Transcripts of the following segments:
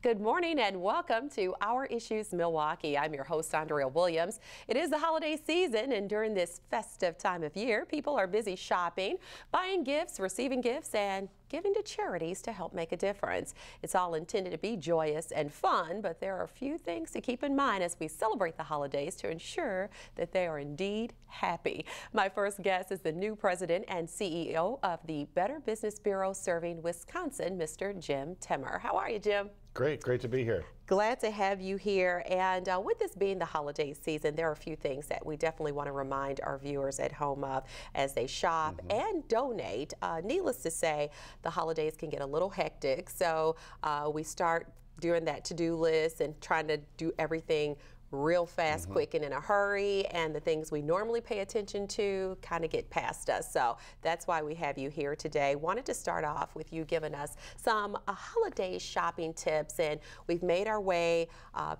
Good morning and welcome to Our Issues Milwaukee. I'm your host, Andrea Williams. It is the holiday season, and during this festive time of year, people are busy shopping, buying gifts, receiving gifts, and giving to charities to help make a difference. It's all intended to be joyous and fun, but there are a few things to keep in mind as we celebrate the holidays to ensure that they are indeed happy. My first guest is the new president and CEO of the Better Business Bureau serving Wisconsin, Mr. Jim Temmer. How are you, Jim? Great to be here. Glad to have you here. And with this being the holiday season, there are a few things that we definitely want to remind our viewers at home of as they shop and donate. Needless to say, the holidays can get a little hectic. So we start doing that to-do list and trying to do everything real fast, quick, and in a hurry, and the things we normally pay attention to kind of get past us. So that's why we have you here today. Wanted to start off with you giving us some holiday shopping tips, and we've made our way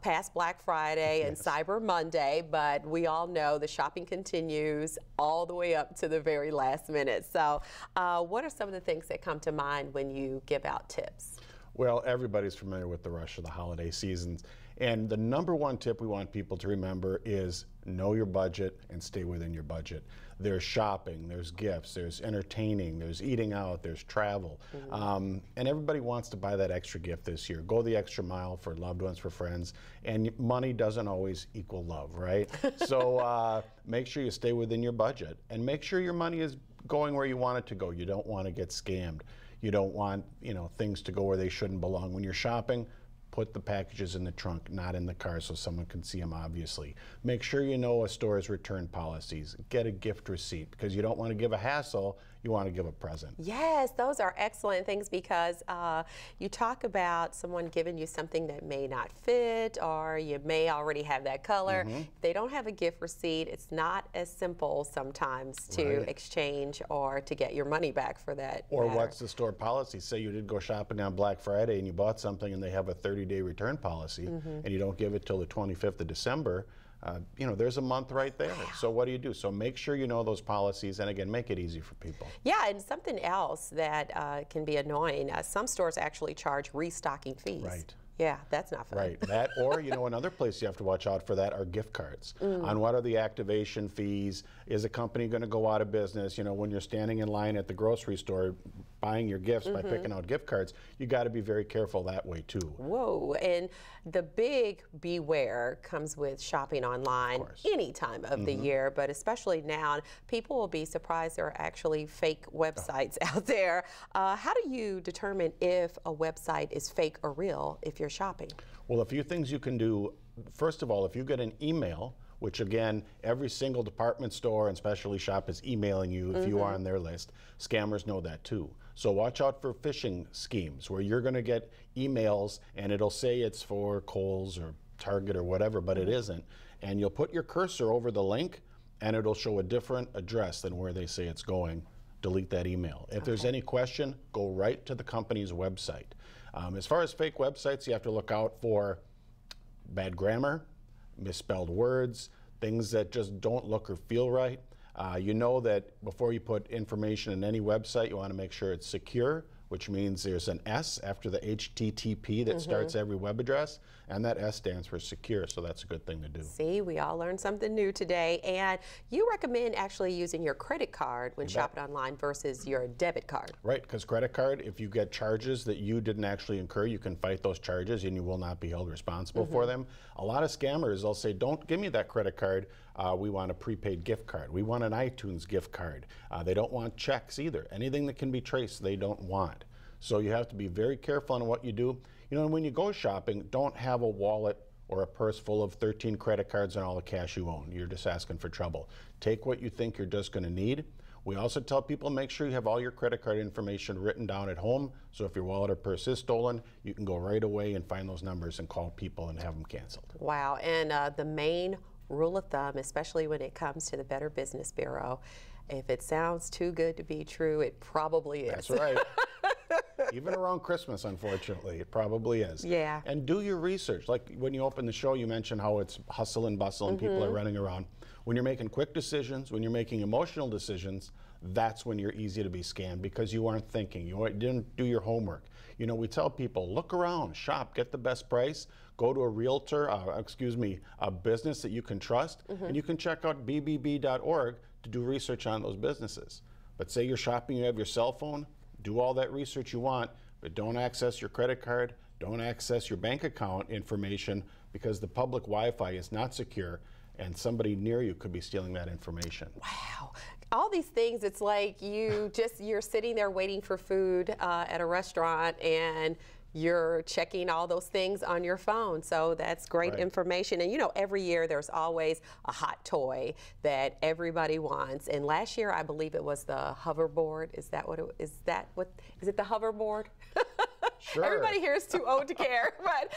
past Black Friday and Cyber Monday, but we all know the shopping continues all the way up to the very last minute. So what are some of the things that come to mind when you give out tips? Well, everybody's familiar with the rush of the holiday seasons. And the number one tip we want people to remember is know your budget and stay within your budget. There's shopping, there's gifts, there's entertaining, there's eating out, there's travel. And everybody wants to buy that extra gift this year. Go the extra mile for loved ones, for friends. And money doesn't always equal love, right? So make sure you stay within your budget and make sure your money is going where you want it to go. You don't want to get scammed. You don't want, things to go where they shouldn't belong. When you're shopping, put the packages in the trunk, not in the car so someone can see them, obviously. Make sure you know a store's return policies. Get a gift receipt because you don't want to give a hassle, you want to give a present. Yes, those are excellent things because you talk about someone giving you something that may not fit or you may already have that color. If they don't have a gift receipt, it's not as simple sometimes to exchange or to get your money back for that. Or what's the store policy? Say you did go shopping on Black Friday and you bought something and they have a 30-day return policy and you don't give it till the 25th of December. There's a month right there. So what do you do? So make sure you know those policies, and again, make it easy for people. Yeah, and something else that can be annoying, some stores actually charge restocking fees. Right. Yeah, that's not fun. Right, that or another place you have to watch out for that are gift cards. On what are the activation fees? Is a company going to go out of business? When you're standing in line at the grocery store buying your gifts by picking out gift cards, you got to be very careful that way too. Whoa, and the big beware comes with shopping online any time of the year, but especially now, people will be surprised there are actually fake websites out there. How do you determine if a website is fake or real if you're shopping? Well, a few things you can do. First of all, if you get an email, which again, every single department store and specialty shop is emailing you if you are on their list, scammers know that too. So watch out for phishing schemes where you're going to get emails and it'll say it's for Kohl's or Target or whatever, but it isn't. And you'll put your cursor over the link and it'll show a different address than where they say it's going. Delete that email. If there's any question, go right to the company's website. As far as fake websites, you have to look out for bad grammar, misspelled words, things that just don't look or feel right. You know that before you put information in any website, you want to make sure it's secure, which means there's an S after the HTTP that starts every web address, and that S stands for secure, so that's a good thing to do. See, we all learned something new today, and you recommend actually using your credit card when shopping online versus your debit card. Right, because credit card, if you get charges that you didn't actually incur, you can fight those charges and you will not be held responsible for them. A lot of scammers, they'll say, don't give me that credit card, we want a prepaid gift card. We want an iTunes gift card. They don't want checks either. Anything that can be traced, they don't want. So you have to be very careful on what you do. When you go shopping, don't have a wallet or a purse full of 13 credit cards and all the cash you own. You're just asking for trouble. Take what you think you're just going to need. We also tell people make sure you have all your credit card information written down at home, so if your wallet or purse is stolen, you can go right away and find those numbers and call people and have them canceled. Wow, and the main rule of thumb, especially when it comes to the Better Business Bureau, if it sounds too good to be true, it probably is. That's right. Even around Christmas, unfortunately, it probably is. Yeah. And do your research. Like when you open the show, you mentioned how it's hustle and bustle and people are running around. When you're making quick decisions, when you're making emotional decisions, that's when you're easy to be scammed because you aren't thinking, you didn't do your homework. You know, we tell people, look around, shop, get the best price, go to a realtor, a business that you can trust, and you can check out bbb.org to do research on those businesses. But say you're shopping, you have your cell phone, do all that research you want, but don't access your credit card, don't access your bank account information because the public Wi-Fi is not secure and somebody near you could be stealing that information. Wow. All these things, it's like you're sitting there waiting for food at a restaurant and you're checking all those things on your phone. So that's great information. And you know, every year there's always a hot toy that everybody wants. And last year, I believe it was the hoverboard. Is it the hoverboard? Sure. Everybody here is too old to care, but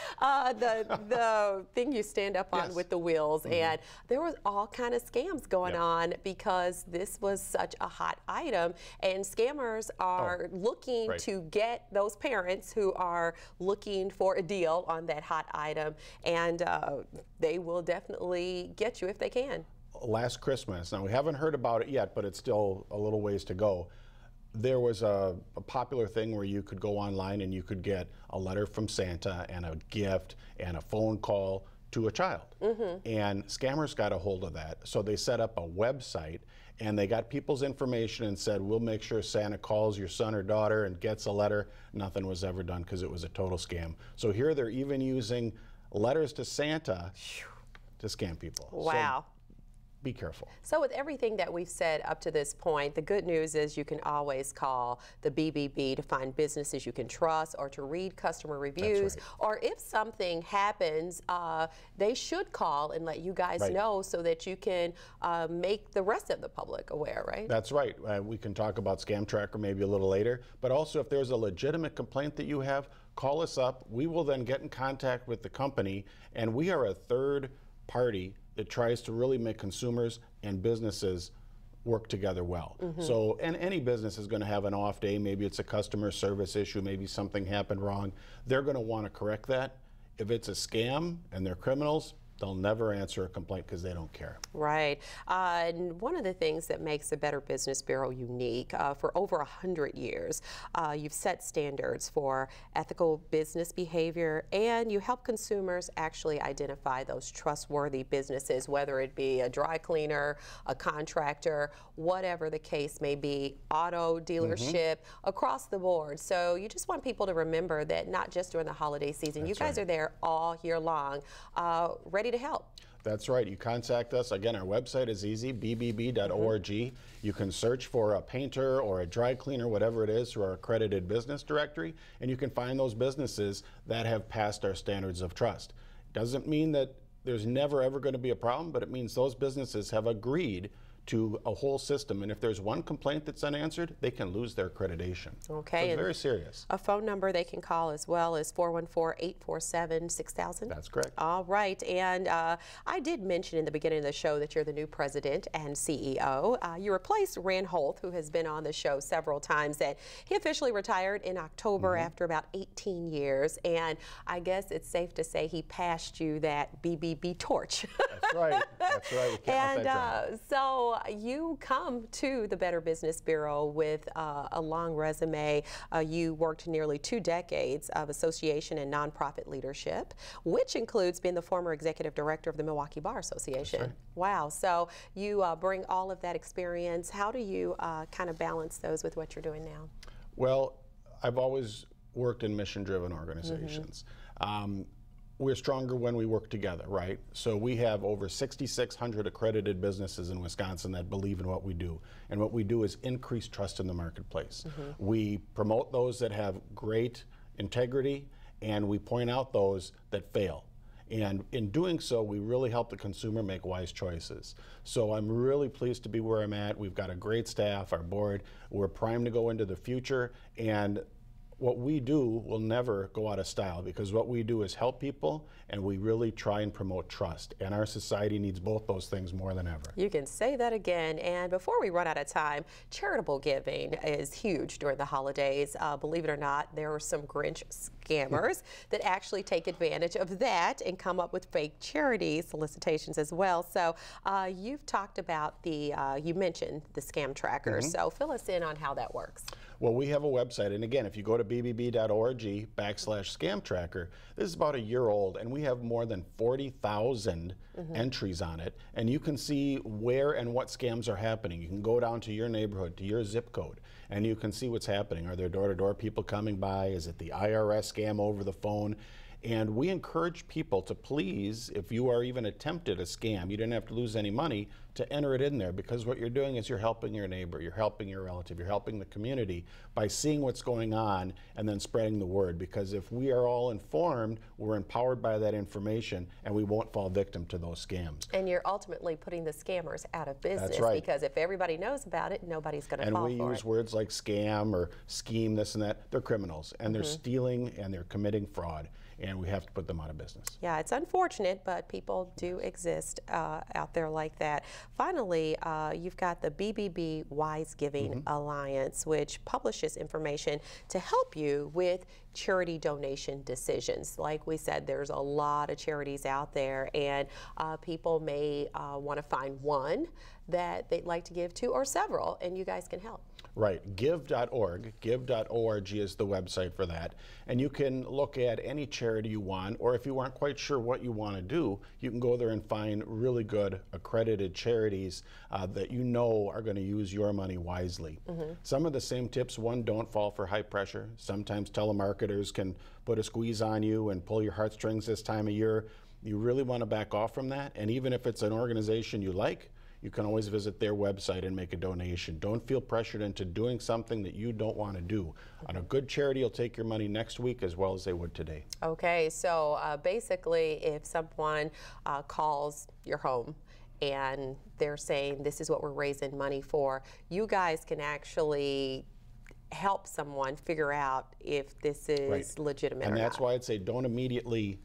the thing you stand up on with the wheels, and there was all kind of scams going on because this was such a hot item, and scammers are looking to get those parents who are looking for a deal on that hot item, and they will definitely get you if they can. Last Christmas, now we haven't heard about it yet, but it's still a little ways to go. There was a popular thing where you could go online and you could get a letter from Santa and a gift and a phone call to a child. And scammers got a hold of that. So they set up a website and they got people's information and said, we'll make sure Santa calls your son or daughter and gets a letter. Nothing was ever done because it was a total scam. So here they're even using letters to Santa to scam people. Wow. So be careful. So with everything that we've said up to this point, the good news is you can always call the BBB to find businesses you can trust or to read customer reviews. Or if something happens, they should call and let you guys know so that you can make the rest of the public aware, right? That's right. We can talk about Scam Tracker maybe a little later, but also if there's a legitimate complaint that you have, call us up. We will then get in contact with the company, and we are a third party that tries to really make consumers and businesses work together well. So, and any business is going to have an off day. Maybe it's a customer service issue. Maybe something happened wrong. They're going to want to correct that. If it's a scam and they're criminals, they'll never answer a complaint because they don't care. Right. And one of the things that makes the Better Business Bureau unique, for over 100 years, you've set standards for ethical business behavior, and you help consumers actually identify those trustworthy businesses, whether it be a dry cleaner, a contractor, whatever the case may be, auto dealership, across the board. So you just want people to remember that not just during the holiday season, you guys are there all year long, ready to help. That's right. You contact us. Again, our website is easy, bbb.org. You can search for a painter or a dry cleaner, whatever it is, through our accredited business directory, and you can find those businesses that have passed our standards of trust. Doesn't mean that there's never ever going to be a problem, but it means those businesses have agreed to a whole system, and if there's one complaint that's unanswered, they can lose their accreditation. Okay. So it's very serious. A phone number they can call as well is 414-847-6000. That's correct. All right, and I did mention in the beginning of the show that you're the new president and CEO. You replaced Rand Holt, who has been on the show several times, and he officially retired in October after about 18 years, and I guess it's safe to say he passed you that BBB torch. That's right. That's right. We can't let that drop. So you come to the Better Business Bureau with a long resume. You worked nearly 2 decades of association and nonprofit leadership, which includes being the former executive director of the Milwaukee Bar Association. That's right. Wow. So you bring all of that experience. How do you kind of balance those with what you're doing now? Well, I've always worked in mission-driven organizations. We're stronger when we work together, right? So we have over 6,600 accredited businesses in Wisconsin that believe in what we do. And what we do is increase trust in the marketplace. We promote those that have great integrity, and we point out those that fail. And in doing so, we really help the consumer make wise choices. So I'm really pleased to be where I'm at. We've got a great staff, our board. We're primed to go into the future. And what we do will never go out of style, because what we do is help people, and we really try and promote trust. And our society needs both those things more than ever. You can say that again. And before we run out of time, charitable giving is huge during the holidays. Believe it or not, there are some Grinch scammers that actually take advantage of that and come up with fake charity solicitations as well. So you've talked about you mentioned the scam tracker. So fill us in on how that works. Well, we have a website, and again, if you go to bbb.org/scam tracker, this is about a year old, and we have more than 40,000 entries on it, and you can see where and what scams are happening. You can go down to your neighborhood, to your zip code, and you can see what's happening. Are there door-to-door people coming by? Is it the IRS scam over the phone? And we encourage people to please, if you are even attempted a scam, you didn't have to lose any money, to enter it in there, because what you're doing is you're helping your neighbor, you're helping your relative, you're helping the community by seeing what's going on and then spreading the word. Because if we are all informed, we're empowered by that information, and we won't fall victim to those scams. And you're ultimately putting the scammers out of business. That's right. Because if everybody knows about it, nobody's going to fall for it. And we use words like scam or scheme, this and that. They're criminals, and they're stealing, and they're committing fraud, and we have to put them out of business. Yeah, it's unfortunate, but people do exist out there like that. Finally, you've got the BBB Wise Giving Alliance, which publishes information to help you with charity donation decisions. Like we said, there's a lot of charities out there, and people may want to find one that they'd like to give to, or several, and you guys can help. Right, give.org, give.org is the website for that. And you can look at any charity you want, or if you aren't quite sure what you want to do, you can go there and find really good accredited charities that you know are going to use your money wisely. Some of the same tips: one, don't fall for high pressure. Sometimes telemarketers can put a squeeze on you and pull your heartstrings this time of year. You really want to back off from that, and even if it's an organization you like, you can always visit their website and make a donation. Don't feel pressured into doing something that you don't want to do. On a good charity will take your money next week as well as they would today. Okay, so basically, if someone calls your home and they're saying this is what we're raising money for, you guys can actually help someone figure out if this is legitimate or not. And that's why I'd say don't immediately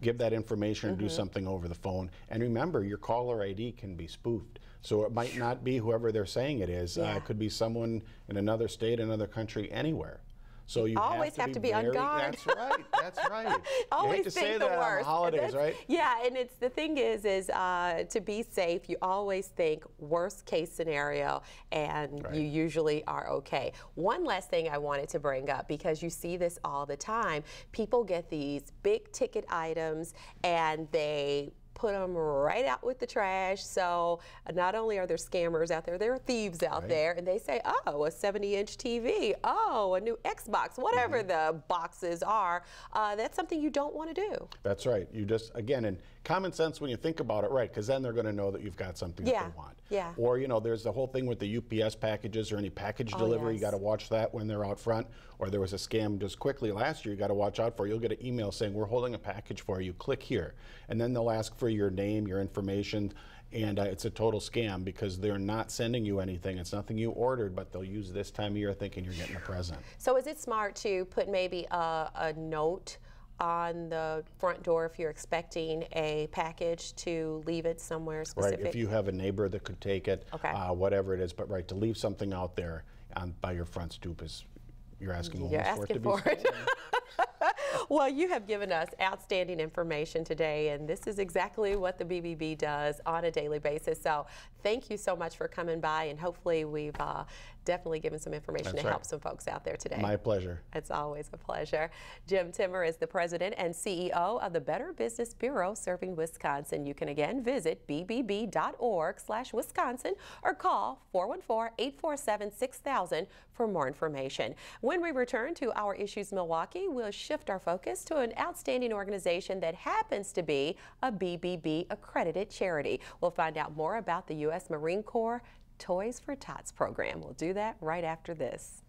give that information or do something over the phone. And remember, your caller ID can be spoofed. So it might not be whoever they're saying it is. It could be someone in another state, another country, anywhere. So you always have to be on guard. That's right. That's right. Always you hate to think say the that worst. on the holidays, right? Yeah, and it's the thing is to be safe, you always think worst case scenario, and you usually are okay. One last thing I wanted to bring up, because you see this all the time, people get these big ticket items and they put them right out with the trash. So not only are there scammers out there, there are thieves out there, and they say, oh, a 70-inch TV, oh, a new Xbox, whatever the boxes are. That's something you don't want to do. That's right. You just, again, in common sense, when you think about it, right, because then they're going to know that you've got something that they want. Yeah. Or, you know, there's the whole thing with the UPS packages or any package delivery. You got to watch that when they're out front. Or there was a scam just quickly last year you got to watch out for. You'll get an email saying, we're holding a package for you, click here. And then they'll ask for your name, your information, and it's a total scam, because they're not sending you anything. It's nothing you ordered, but they'll use this time of year thinking you're getting a present. So is it smart to put maybe a note on the front door if you're expecting a package, to leave it somewhere specific? Right, if you have a neighbor that could take it, whatever it is, but to leave something out there by your front stoop is, you're asking for it to be stolen. Well, you have given us outstanding information today, and this is exactly what the BBB does on a daily basis. So thank you so much for coming by, and hopefully we've definitely given some information to help some folks out there today. My pleasure. It's always a pleasure. Jim Temmer is the president and CEO of the Better Business Bureau serving Wisconsin. You can again visit bbb.org/Wisconsin or call 414-847-6000 for more information. When we return to Our Issues Milwaukee, we'll shift our focus to an outstanding organization that happens to be a BBB accredited charity. We'll find out more about the U.S. Marine Corps Toys for Tots program. We'll do that right after this.